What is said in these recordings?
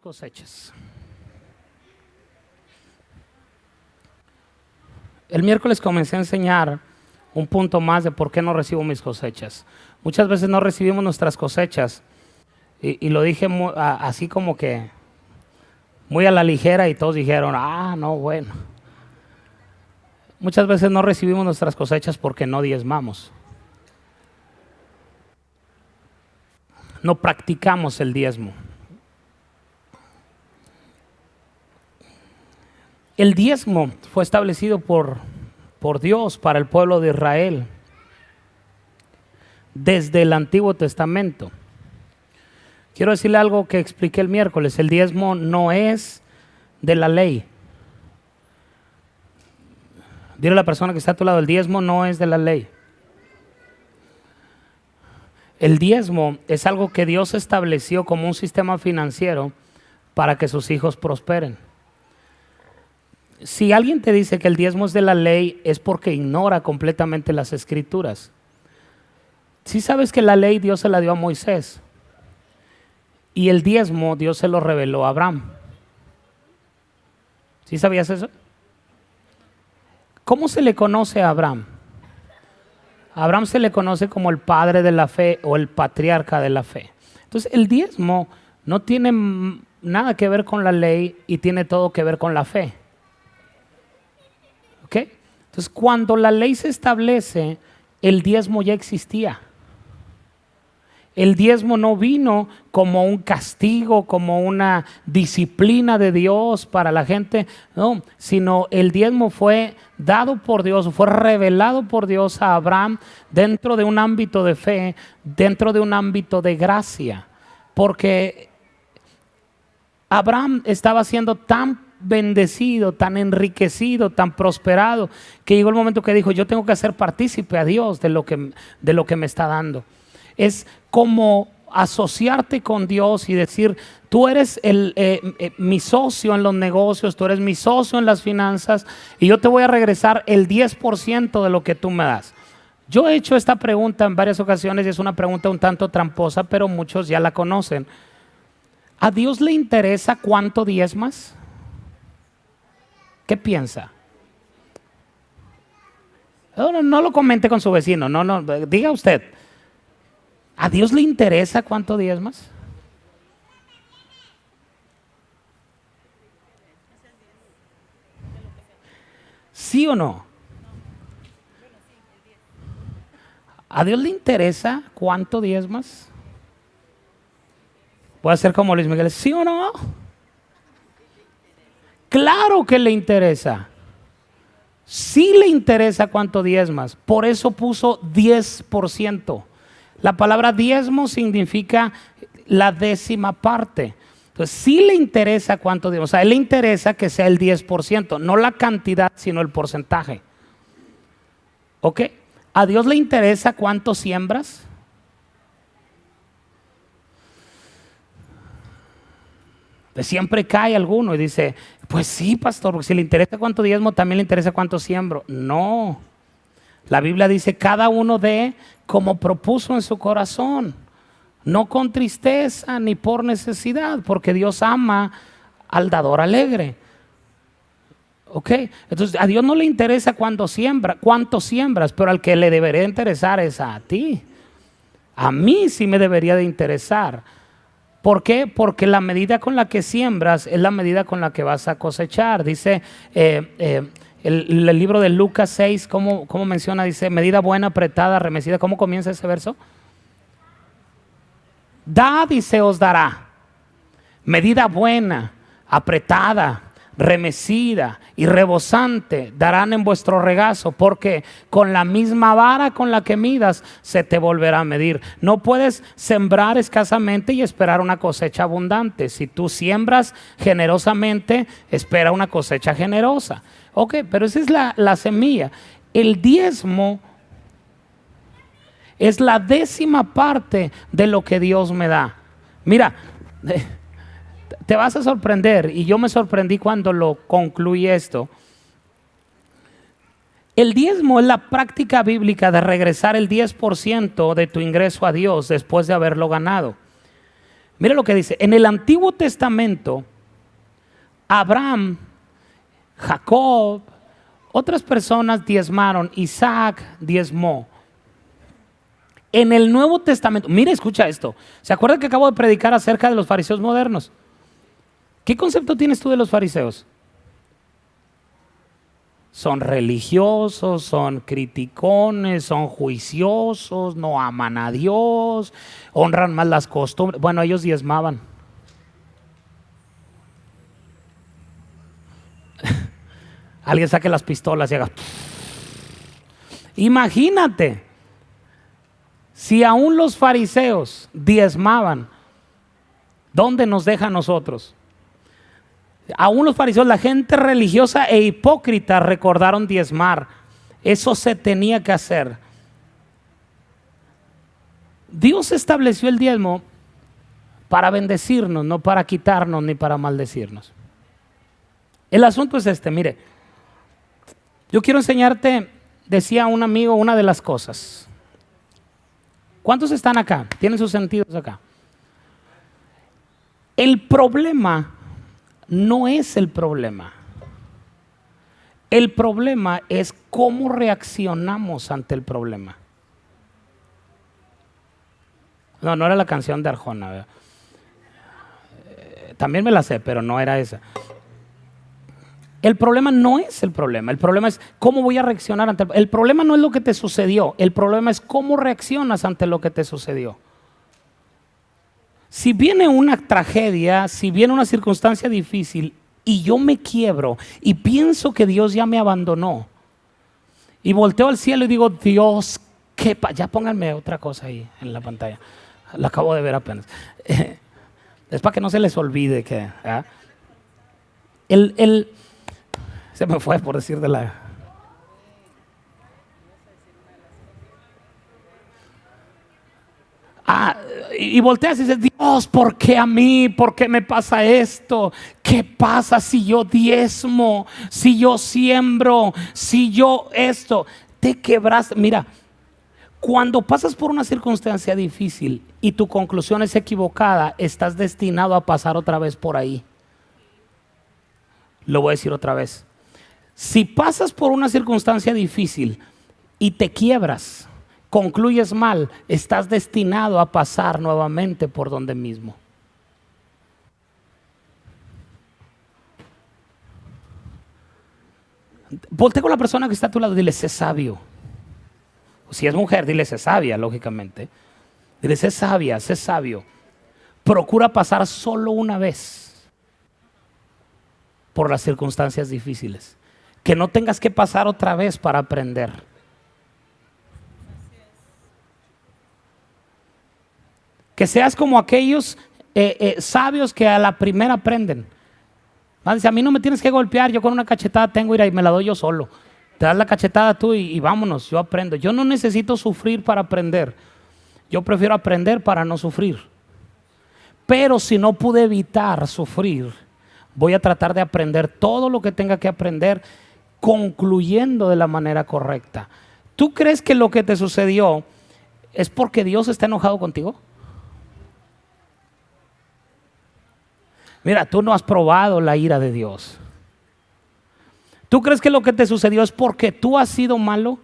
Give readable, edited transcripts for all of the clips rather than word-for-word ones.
cosechas. El miércoles comencé a enseñar un punto más de por qué no recibo mis cosechas. Muchas veces no recibimos nuestras cosechas y lo dije así como que muy a la ligera y todos dijeron, no, bueno. Muchas veces no recibimos nuestras cosechas porque no diezmamos. No practicamos el diezmo. El diezmo fue establecido por Dios para el pueblo de Israel desde el Antiguo Testamento. Quiero decirle algo que expliqué el miércoles. El diezmo no es de la ley. Dile a la persona que está a tu lado, el diezmo no es de la ley. El diezmo es algo que Dios estableció como un sistema financiero para que sus hijos prosperen. Si alguien te dice que el diezmo es de la ley, es porque ignora completamente las escrituras. Si sabes que la ley Dios se la dio a Moisés y el diezmo Dios se lo reveló a Abraham. ¿Sí sabías eso? ¿Cómo se le conoce a Abraham? A Abraham se le conoce como el padre de la fe o el patriarca de la fe. Entonces el diezmo no tiene nada que ver con la ley y tiene todo que ver con la fe. ¿Ok? Entonces cuando la ley se establece, el diezmo ya existía. El diezmo no vino como un castigo, como una disciplina de Dios para la gente, no, sino el diezmo fue dado por Dios, fue revelado por Dios a Abraham dentro de un ámbito de fe, dentro de un ámbito de gracia, porque Abraham estaba siendo tan bendecido, tan enriquecido, tan prosperado, que llegó el momento que dijo, yo tengo que hacer partícipe a Dios de lo que me está dando. Es como asociarte con Dios y decir, tú eres mi socio en los negocios, tú eres mi socio en las finanzas y yo te voy a regresar el 10% de lo que tú me das. Yo he hecho esta pregunta en varias ocasiones y es una pregunta un tanto tramposa, pero muchos ya la conocen. ¿A Dios le interesa cuánto diezmas? ¿Qué piensa? No lo comente con su vecino, no, diga usted. ¿A Dios le interesa cuánto diezmas? ¿Sí o no? ¿A Dios le interesa cuánto diezmas? Voy a hacer como Luis Miguel, ¿sí o no? Claro que le interesa. Sí le interesa cuánto diezmas. Por eso puso 10%. La palabra diezmo significa la décima parte. Entonces, sí le interesa cuánto diezmo. O sea, a él le interesa que sea el 10%, no la cantidad, sino el porcentaje. ¿Ok? ¿A Dios le interesa cuánto siembras? Pues siempre cae alguno y dice, pues sí, pastor, porque si le interesa cuánto diezmo, también le interesa cuánto siembro. No. La Biblia dice, cada uno dé como propuso en su corazón, no con tristeza ni por necesidad, porque Dios ama al dador alegre. ¿Ok? Entonces a Dios no le interesa cuánto siembras, pero al que le debería interesar es a ti. A mí sí me debería de interesar. ¿Por qué? Porque la medida con la que siembras es la medida con la que vas a cosechar. Dice el libro de Lucas 6, ¿cómo menciona? Dice, medida buena, apretada, remecida. ¿Cómo comienza ese verso? Dad y se os dará. Medida buena, apretada, remecida y rebosante darán en vuestro regazo, porque con la misma vara con la que midas se te volverá a medir. No puedes sembrar escasamente y esperar una cosecha abundante. Si tú siembras generosamente, espera una cosecha generosa. Ok, pero esa es la semilla. El diezmo es la décima parte de lo que Dios me da. Mira, te vas a sorprender, y yo me sorprendí cuando lo concluí esto. El diezmo es la práctica bíblica de regresar el 10% de tu ingreso a Dios después de haberlo ganado. Mira lo que dice. En el Antiguo Testamento, Abraham, Jacob, otras personas diezmaron, Isaac diezmó. En el Nuevo Testamento, mira, escucha esto. ¿Se acuerdan que acabo de predicar acerca de los fariseos modernos? ¿Qué concepto tienes tú de los fariseos? Son religiosos, son criticones, son juiciosos, no aman a Dios, honran más las costumbres. Bueno, ellos diezmaban. Alguien saque las pistolas y haga. Imagínate, si aún los fariseos diezmaban, ¿dónde nos deja a nosotros? Aún los fariseos, la gente religiosa e hipócrita recordaron diezmar. Eso se tenía que hacer. Dios estableció el diezmo para bendecirnos, no para quitarnos ni para maldecirnos. El asunto es este, mire. Yo quiero enseñarte, decía un amigo, una de las cosas. ¿Cuántos están acá? ¿Tienen sus sentidos acá? El problema no es el problema. El problema es cómo reaccionamos ante el problema. No, no era la canción de Arjona, ¿verdad? También me la sé, pero no era esa. El problema no es el problema es cómo voy a reaccionar ante el problema. No es lo que te sucedió, el problema es cómo reaccionas ante lo que te sucedió. Si viene una tragedia, si viene una circunstancia difícil y yo me quiebro y pienso que Dios ya me abandonó y volteo al cielo y digo, Dios, ya pónganme otra cosa ahí en la pantalla, la acabo de ver apenas. Es para que no se les olvide que se me fue por decir de la... Y volteas y dices, Dios, ¿por qué a mí? ¿Por qué me pasa esto? ¿Qué pasa si yo diezmo? Si yo siembro, si yo esto. Te quebras. Mira, cuando pasas por una circunstancia difícil y tu conclusión es equivocada, estás destinado a pasar otra vez por ahí. Lo voy a decir otra vez. Si pasas por una circunstancia difícil y te quiebras, concluyes mal, estás destinado a pasar nuevamente por donde mismo. Voltea con la persona que está a tu lado, dile, sé sabio. Si es mujer, dile, sé sabia, lógicamente. Dile, sé sabia, sé sabio. Procura pasar solo una vez por las circunstancias difíciles. Que no tengas que pasar otra vez para aprender. Que seas como aquellos sabios que a la primera aprenden. Dice, a mí no me tienes que golpear, yo con una cachetada tengo, y me la doy yo solo. Te das la cachetada tú y vámonos, yo aprendo. Yo no necesito sufrir para aprender. Yo prefiero aprender para no sufrir. Pero si no pude evitar sufrir, voy a tratar de aprender todo lo que tenga que aprender, concluyendo de la manera correcta. ¿Tú crees que lo que te sucedió es porque Dios está enojado contigo? Mira, tú no has probado la ira de Dios. ¿Tú crees que lo que te sucedió es porque tú has sido malo?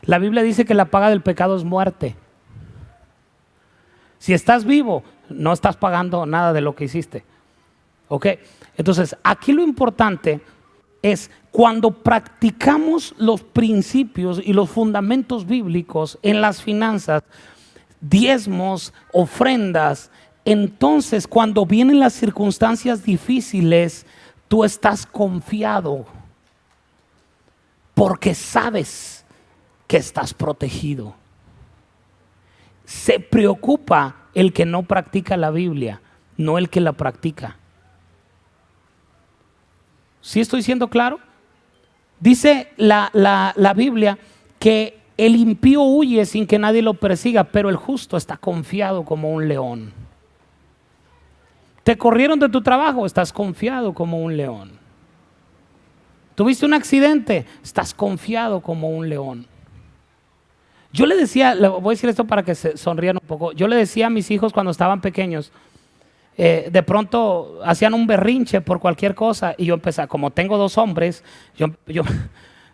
La Biblia dice que la paga del pecado es muerte. Si estás vivo, no estás pagando nada de lo que hiciste. ¿Ok? Entonces, aquí lo importante es cuando practicamos los principios y los fundamentos bíblicos en las finanzas, diezmos, ofrendas. Entonces, cuando vienen las circunstancias difíciles, tú estás confiado porque sabes que estás protegido. Se preocupa el que no practica la Biblia, no el que la practica. ¿Sí estoy siendo claro? Dice la Biblia que el impío huye sin que nadie lo persiga, pero el justo está confiado como un león. Te corrieron de tu trabajo, estás confiado como un león. Tuviste un accidente, estás confiado como un león. Yo le decía, le voy a decir esto para que se sonrían un poco. Yo le decía a mis hijos cuando estaban pequeños, de pronto hacían un berrinche por cualquier cosa y yo empezaba, como tengo 2 hombres, yo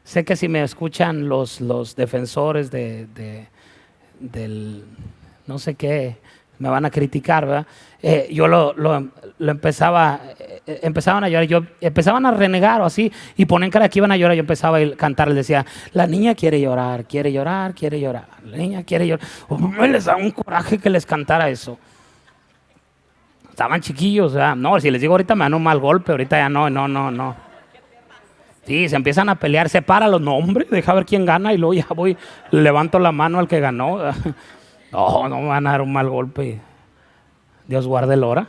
sé que si me escuchan los defensores del no sé qué, me van a criticar, ¿verdad? Yo lo empezaba, empezaban a llorar, empezaban a renegar o así, y ponen cara que iban a llorar, yo empezaba a cantar, les decía, la niña quiere llorar, quiere llorar, quiere llorar, la niña quiere llorar. Me les da un coraje que les cantara eso. Estaban chiquillos, ¿verdad? No, si les digo ahorita me dan un mal golpe, ahorita ya no. Sí, se empiezan a pelear, sepáralos, no hombre, deja ver quién gana y luego ya voy, levanto la mano al que ganó. No me van a dar un mal golpe. Dios guarde el hora.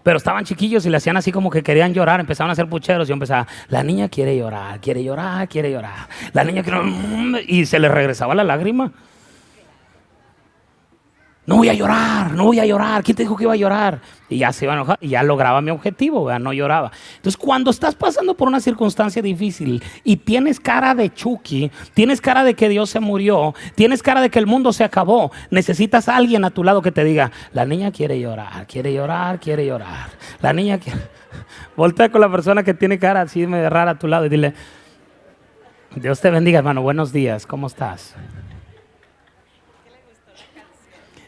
Pero estaban chiquillos y le hacían así como que querían llorar, empezaban a hacer pucheros. Yo empezaba, la niña quiere llorar, quiere llorar, quiere llorar. La niña quiere... Y se le regresaba la lágrima. No voy a llorar, no voy a llorar. ¿Quién te dijo que iba a llorar? Y ya se iba a enojar y ya lograba mi objetivo, ¿verdad? No lloraba. Entonces, cuando estás pasando por una circunstancia difícil y tienes cara de Chucky, tienes cara de que Dios se murió, tienes cara de que el mundo se acabó, necesitas a alguien a tu lado que te diga, la niña quiere llorar, quiere llorar, quiere llorar. La niña quiere... Voltea con la persona que tiene cara así medio rara a tu lado y dile, Dios te bendiga, hermano, buenos días, ¿cómo estás?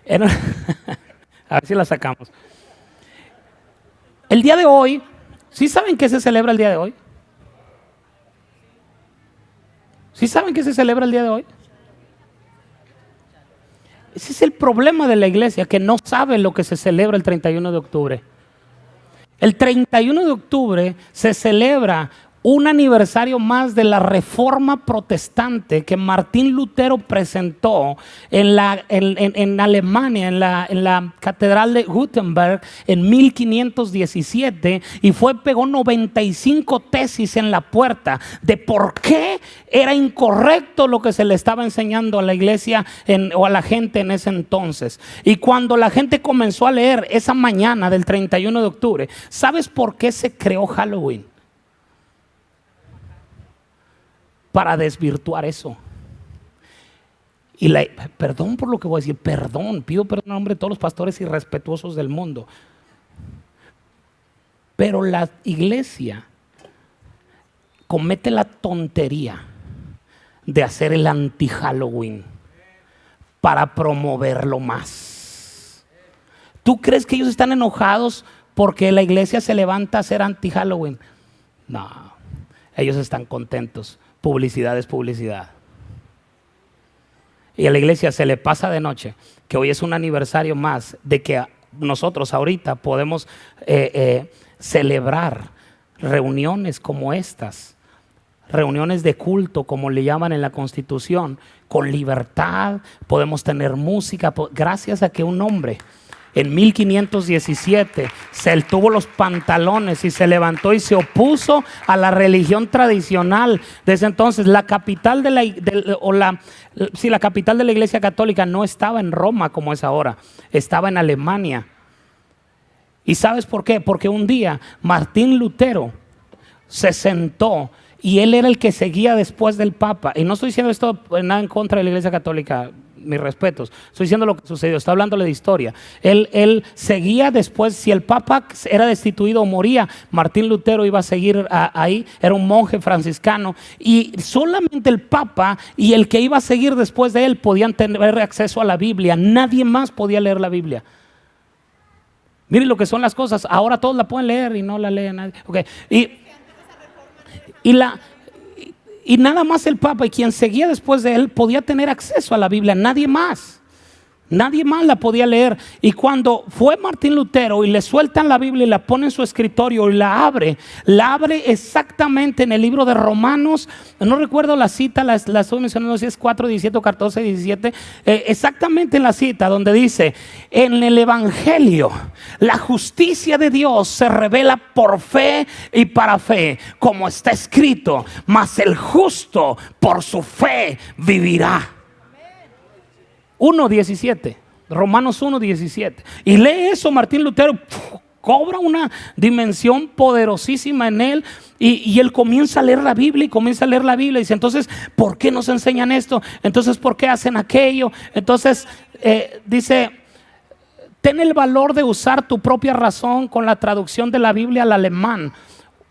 A ver si la sacamos. El día de hoy, ¿sí saben qué se celebra el día de hoy? ¿Sí saben qué se celebra el día de hoy? Ese es el problema de la iglesia, que no sabe lo que se celebra el 31 de octubre. El 31 de octubre se celebra un aniversario más de la reforma protestante que Martín Lutero presentó en Alemania, en la catedral de Gutenberg en 1517, y pegó 95 tesis en la puerta de por qué era incorrecto lo que se le estaba enseñando a la iglesia o a la gente en ese entonces. Y cuando la gente comenzó a leer esa mañana del 31 de octubre, ¿sabes por qué se creó Halloween? Para desvirtuar eso. Y perdón por lo que voy a decir, pido perdón en nombre de todos los pastores irrespetuosos del mundo. Pero la iglesia comete la tontería de hacer el anti-Halloween para promoverlo más. ¿Tú crees que ellos están enojados porque la iglesia se levanta a hacer anti-Halloween? No, ellos están contentos. Publicidad es publicidad. Y a la iglesia se le pasa de noche que hoy es un aniversario más de que nosotros ahorita podemos celebrar reuniones como estas, reuniones de culto como le llaman en la Constitución, con libertad, podemos tener música, gracias a que un hombre en 1517 se tuvo los pantalones y se levantó y se opuso a la religión tradicional. Desde entonces la capital de la capital de la Iglesia Católica no estaba en Roma como es ahora, estaba en Alemania. ¿Y sabes por qué? Porque un día Martín Lutero se sentó y él era el que seguía después del Papa. Y no estoy diciendo esto nada en contra de la Iglesia Católica, mis respetos, estoy diciendo lo que sucedió, está hablándole de historia. Él seguía después, si el Papa era destituido o moría, Martín Lutero iba a seguir ahí, era un monje franciscano, y solamente el Papa y el que iba a seguir después de él podían tener acceso a la Biblia, nadie más podía leer la Biblia. Miren lo que son las cosas, ahora todos la pueden leer y no la lee nadie. Okay. Y nada más el Papa y quien seguía después de él podía tener acceso a la Biblia, nadie más. Nadie más la podía leer. Y cuando fue Martín Lutero y le sueltan la Biblia y la pone en su escritorio y la abre exactamente en el libro de Romanos. No recuerdo la cita, la estoy mencionando, si es 4, 17 o 14, 17. Exactamente en la cita donde dice: en el Evangelio la justicia de Dios se revela por fe y para fe, como está escrito, mas el justo por su fe vivirá. 1:17, Romanos 1:17. Y lee eso Martín Lutero, cobra una dimensión poderosísima en él. Y él comienza a leer la Biblia y comienza a leer la Biblia y dice, entonces, ¿por qué nos enseñan esto? Entonces, ¿por qué hacen aquello? Entonces, dice, ten el valor de usar tu propia razón con la traducción de la Biblia al alemán.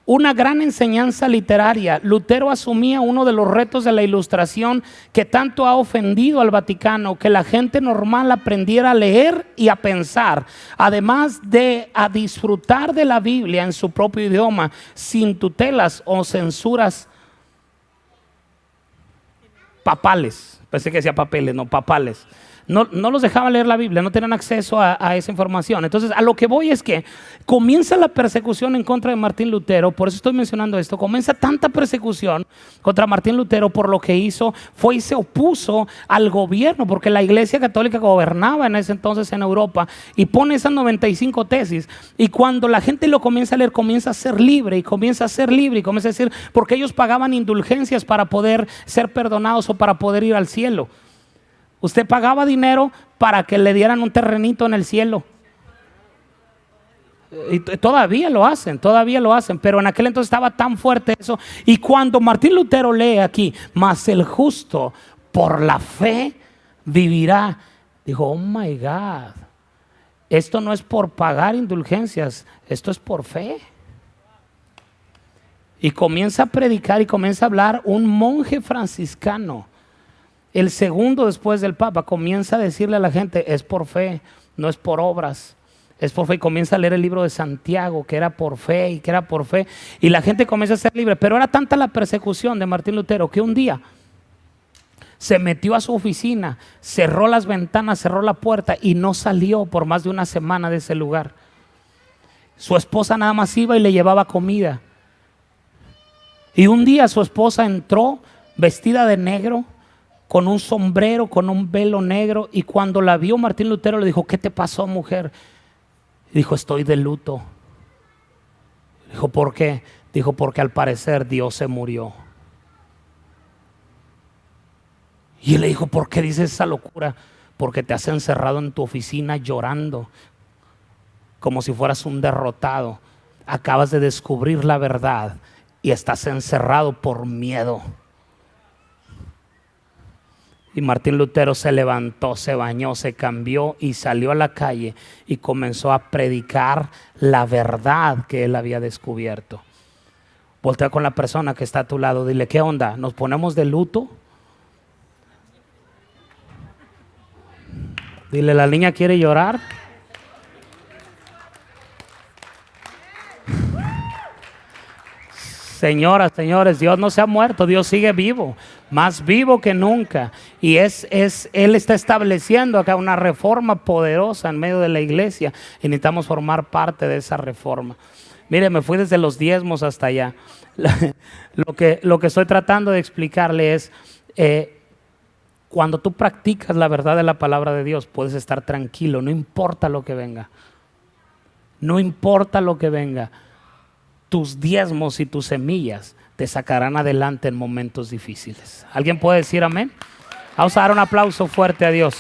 Una gran enseñanza literaria. Lutero asumía uno de los retos de la Ilustración que tanto ha ofendido al Vaticano, que la gente normal aprendiera a leer y a pensar, además de a disfrutar de la Biblia en su propio idioma, sin tutelas o censuras papales. Pensé que decía papeles, no, papales. No los dejaban leer la Biblia, no tenían acceso a esa información. Entonces, a lo que voy es que comienza la persecución en contra de Martín Lutero. Por eso estoy mencionando esto. Comienza tanta persecución contra Martín Lutero por lo que hizo. Fue y se opuso al gobierno, porque la Iglesia Católica gobernaba en ese entonces en Europa, y pone esas 95 tesis. Y cuando la gente lo comienza a leer, comienza a ser libre y comienza a ser libre y comienza a decir, porque ellos pagaban indulgencias para poder ser perdonados o para poder ir al cielo. Usted pagaba dinero para que le dieran un terrenito en el cielo. Y todavía lo hacen, pero en aquel entonces estaba tan fuerte eso. Y cuando Martín Lutero lee aquí, mas el justo por la fe vivirá, dijo, oh my God, esto no es por pagar indulgencias, esto es por fe. Y comienza a predicar y comienza a hablar un monje franciscano. El segundo después del Papa comienza a decirle a la gente, es por fe, no es por obras, es por fe. Y comienza a leer el libro de Santiago, que era por fe y que era por fe. Y la gente comienza a ser libre. Pero era tanta la persecución de Martín Lutero que un día se metió a su oficina, cerró las ventanas, cerró la puerta y no salió por más de una semana de ese lugar. Su esposa nada más iba y le llevaba comida. Y un día su esposa entró vestida de negro, con un sombrero, con un velo negro, y cuando la vio Martín Lutero le dijo, ¿qué te pasó, mujer? Y dijo, estoy de luto. Dijo, ¿por qué? Dijo, porque al parecer Dios se murió. Y él le dijo, ¿por qué dices esa locura? Porque te has encerrado en tu oficina llorando como si fueras un derrotado. Acabas de descubrir la verdad y estás encerrado por miedo. Y Martín Lutero se levantó, se bañó, se cambió y salió a la calle y comenzó a predicar la verdad que él había descubierto. Voltea con la persona que está a tu lado, dile, ¿qué onda? ¿Nos ponemos de luto? Dile, ¿la niña quiere llorar? Señoras, señores, Dios no se ha muerto, Dios sigue vivo, más vivo que nunca. Y Él está estableciendo acá una reforma poderosa en medio de la iglesia y necesitamos formar parte de esa reforma. Mire, me fui desde los diezmos hasta allá. Lo que estoy tratando de explicarle es, cuando tú practicas la verdad de la palabra de Dios, puedes estar tranquilo, no importa lo que venga. No importa lo que venga. Tus diezmos y tus semillas te sacarán adelante en momentos difíciles. ¿Alguien puede decir amén? Vamos a dar un aplauso fuerte a Dios.